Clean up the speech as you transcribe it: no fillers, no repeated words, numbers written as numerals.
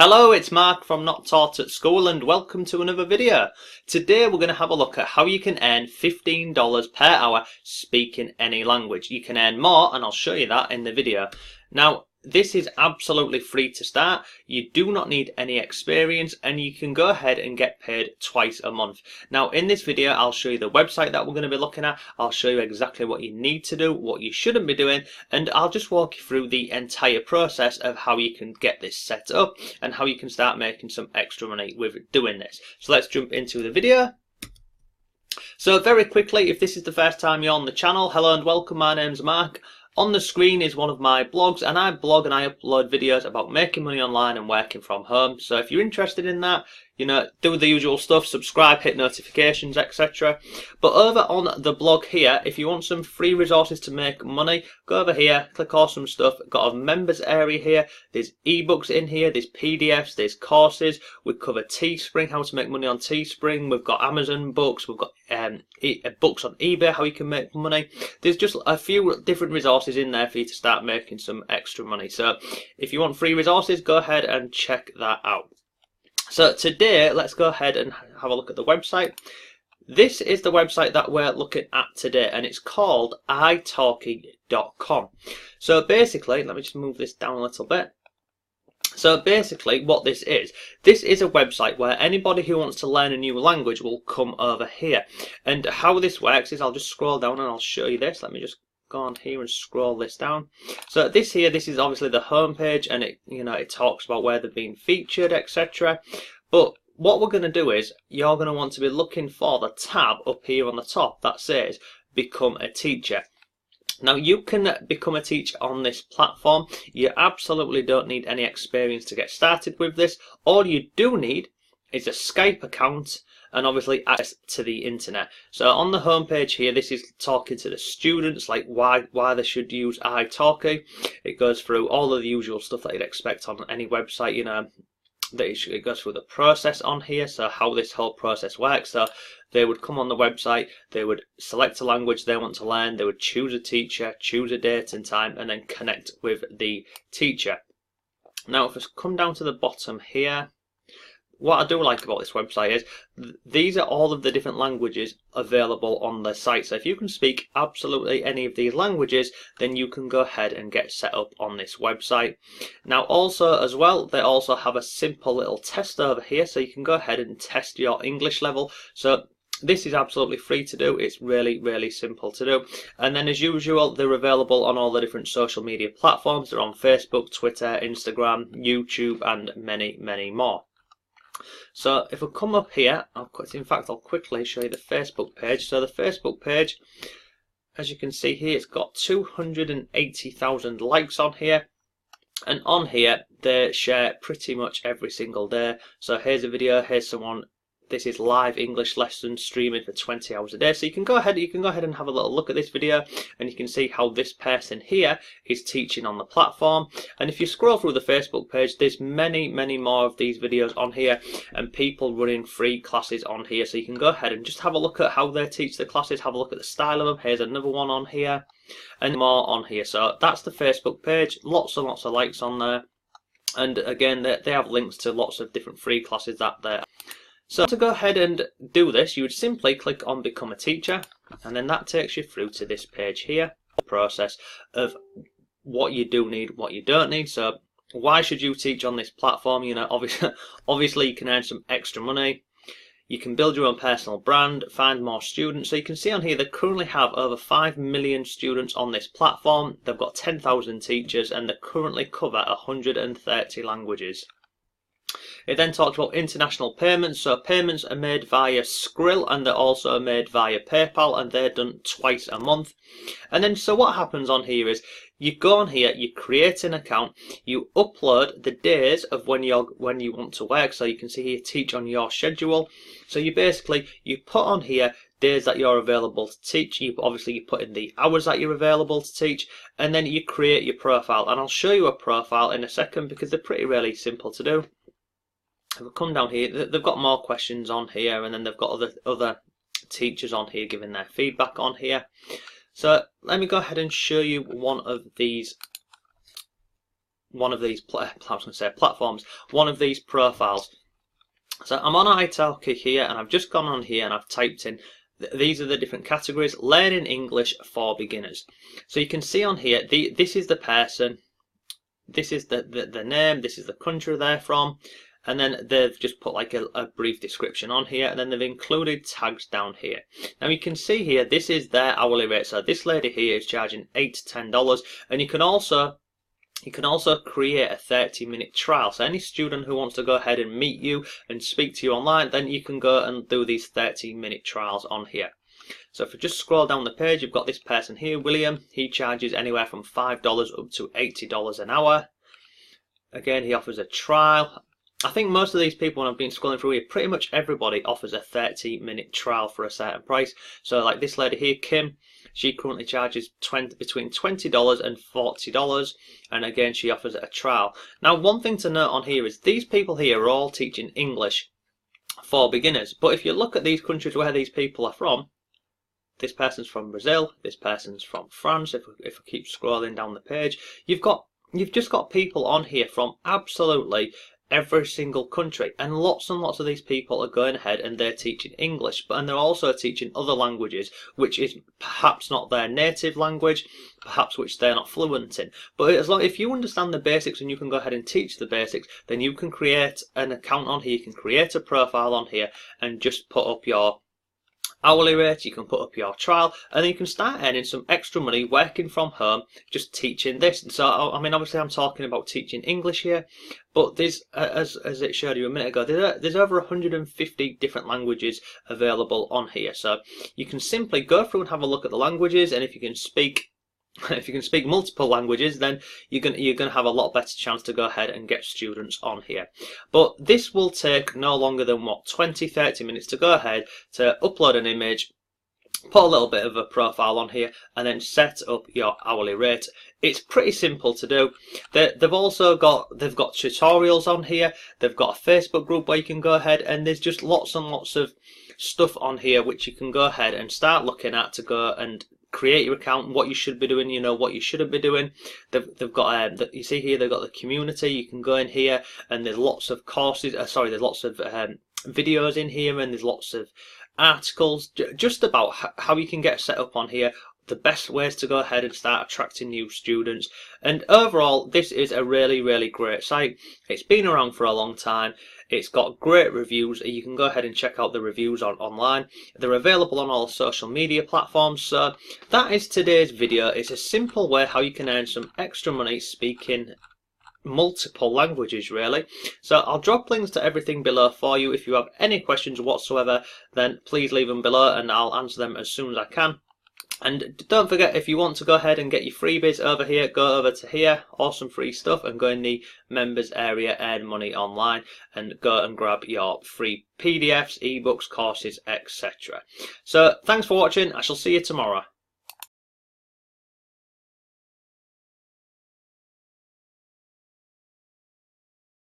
Hello, it's Mark from Not Taught at School and welcome to another video. Today we're going to have a look at how you can earn $15 per hour speaking any language. You can earn more and I'll show you that in the video. Now, this is absolutely free to start. You do not need any experience and you can go ahead and get paid twice a month. Now in this video I'll show you the website that we're going to be looking at. I'll show you exactly what you need to do, what you shouldn't be doing, and I'll just walk you through the entire process of how you can get this set up and how you can start making some extra money with doing this. So let's jump into the video. So very quickly, if this is the first time you're on the channel, hello and welcome, my name's Mark. On the screen is one of my blogs, and I blog and I upload videos about making money online and working from home. So if you're interested in that, you know, do the usual stuff, subscribe, hit notifications, etc. But over on the blog here, if you want some free resources to make money, go over here, click awesome stuff. Got a members area here, there's ebooks in here, there's PDFs, there's courses. We cover Teespring, how to make money on Teespring. We've got Amazon books, we've got books on eBay, how you can make money. There's just a few different resources in there for you to start making some extra money. So if you want free resources, go ahead and check that out. So today, let's go ahead and have a look at the website. This is the website that we're looking at today, and it's called italki.com. So basically, let me just move this down a little bit. So basically what this is a website where anybody who wants to learn a new language will come over here. And how this works is, I'll just scroll down and I'll show you this. Let me just go on here and scroll this down. So this is obviously the home page, and it talks about where they've been featured, etc. But what we're going to do is, you're going to want to be looking for the tab up here on the top that says become a teacher. Now you can become a teacher on this platform. You absolutely don't need any experience to get started with this. All you do need is a Skype account and obviously access to the internet. So on the home page here, this is talking to the students, like why they should use italki. It goes through all of the usual stuff that you'd expect on any website, you know. It goes through the process on here, so how this whole process works. So they would come on the website, they would select a language they want to learn, they would choose a teacher, choose a date and time, and then connect with the teacher. Now if I come down to the bottom here, what I do like about this website is these are all of the different languages available on the site. So if you can speak absolutely any of these languages, then you can go ahead and get set up on this website. Now also as well, they also have a simple little test over here, so you can go ahead and test your English level. So this is absolutely free to do. It's really simple to do. And then as usual, they're available on all the different social media platforms. They're on Facebook, Twitter, Instagram, YouTube, and many more. So if we come up here, I'll quickly show you the Facebook page. So the Facebook page, as you can see here, it's got 280,000 likes on here. And on here, they share pretty much every single day. So here's a video, here's someone. This is live English lessons streaming for 20 hours a day. So you can go ahead and have a little look at this video, and you can see how this person here is teaching on the platform. And if you scroll through the Facebook page, there's many more of these videos on here, and people running free classes on here. So you can go ahead and just have a look at how they teach the classes, have a look at the style of them. Here's another one on here, and more on here. So that's the Facebook page. Lots and lots of likes on there. And again, they have links to lots of different free classes that there. So to go ahead and do this, you would simply click on Become a Teacher, and then that takes you through to this page here, the process of what you do need, what you don't need. So why should you teach on this platform? You know, obviously you can earn some extra money. You can build your own personal brand, find more students. So you can see on here they currently have over 5 million students on this platform. They've got 10,000 teachers, and they currently cover 130 languages. It then talks about international payments. So payments are made via Skrill, and they're also made via PayPal, and they're done twice a month. And then so what happens on here is you go on here, you create an account, you upload the days of when you want to work. So you can see here, teach on your schedule. So you put on here days that you're available to teach. You put in the hours that you're available to teach, and then you create your profile. And I'll show you a profile in a second because they're really simple to do. If we come down here, they've got more questions on here, and then they've got other teachers on here giving their feedback on here. So let me go ahead and show you one of these platforms, one of these profiles. So I'm on italki here, and I've just gone on here and I've typed in these are the different categories. Learning English for beginners. So you can see on here, this is the person, this is the name, this is the country they're from, and then they've just put like a brief description on here, and then they've included tags down here. Now you can see here, this is their hourly rate. So this lady here is charging $8 to $10, and you can also create a 30-minute trial. So any student who wants to go ahead and meet you and speak to you online, then you can go and do these 30-minute trials on here. So if we just scroll down the page, you've got this person here, William. He charges anywhere from $5 up to $80 an hour. Again, he offers a trial. I think most of these people, when I've been scrolling through here, pretty much everybody offers a 30-minute trial for a certain price. So like this lady here, Kim, she currently charges between $20 and $40, and again she offers a trial. Now one thing to note on here is these people here are all teaching English for beginners, but if you look at these countries where these people are from, this person's from Brazil, this person's from France. If we keep scrolling down the page, you've just got people on here from absolutely every single country, and lots of these people are going ahead and they're teaching English, and they're also teaching other languages which is perhaps not their native language, perhaps which they're not fluent in. But if you understand the basics and you can go ahead and teach the basics, then you can create an account on here, you can create a profile on here and just put up your hourly rate, you can put up your trial, and then you can start earning some extra money working from home, just teaching this. And so, I mean, obviously I'm talking about teaching English here, but there's, as it showed you a minute ago, there's over 150 different languages available on here. So you can simply go through and have a look at the languages, and if you can speak multiple languages, then you're gonna have a lot better chance to go ahead and get students on here. But this will take no longer than 20-30 minutes to go ahead to upload an image, put a little bit of a profile on here, and then set up your hourly rate. It's pretty simple to do. They've got tutorials on here. They've got a Facebook group where you can go ahead, and there's just lots and lots of stuff on here which you can go ahead and start looking at to go and create your account, what you should be doing, what you shouldn't be doing. They've got you see here, they've got the community. You can go in here and there's lots of courses, there's lots of videos in here, and there's lots of articles just about how you can get set up on here, the best ways to go ahead and start attracting new students. And overall, this is a really great site. It's been around for a long time. It's got great reviews. You can go ahead and check out the reviews online. They're available on all social media platforms. So that is today's video. It's a simple way how you can earn some extra money speaking multiple languages, really. So I'll drop links to everything below for you. If you have any questions whatsoever, then please leave them below and I'll answer them as soon as I can. And don't forget, if you want to go ahead and get your freebies over here, go over to here, awesome free stuff, and go in the members area, earn money online, and go and grab your free PDFs, ebooks, courses, etc. So thanks for watching. I shall see you tomorrow.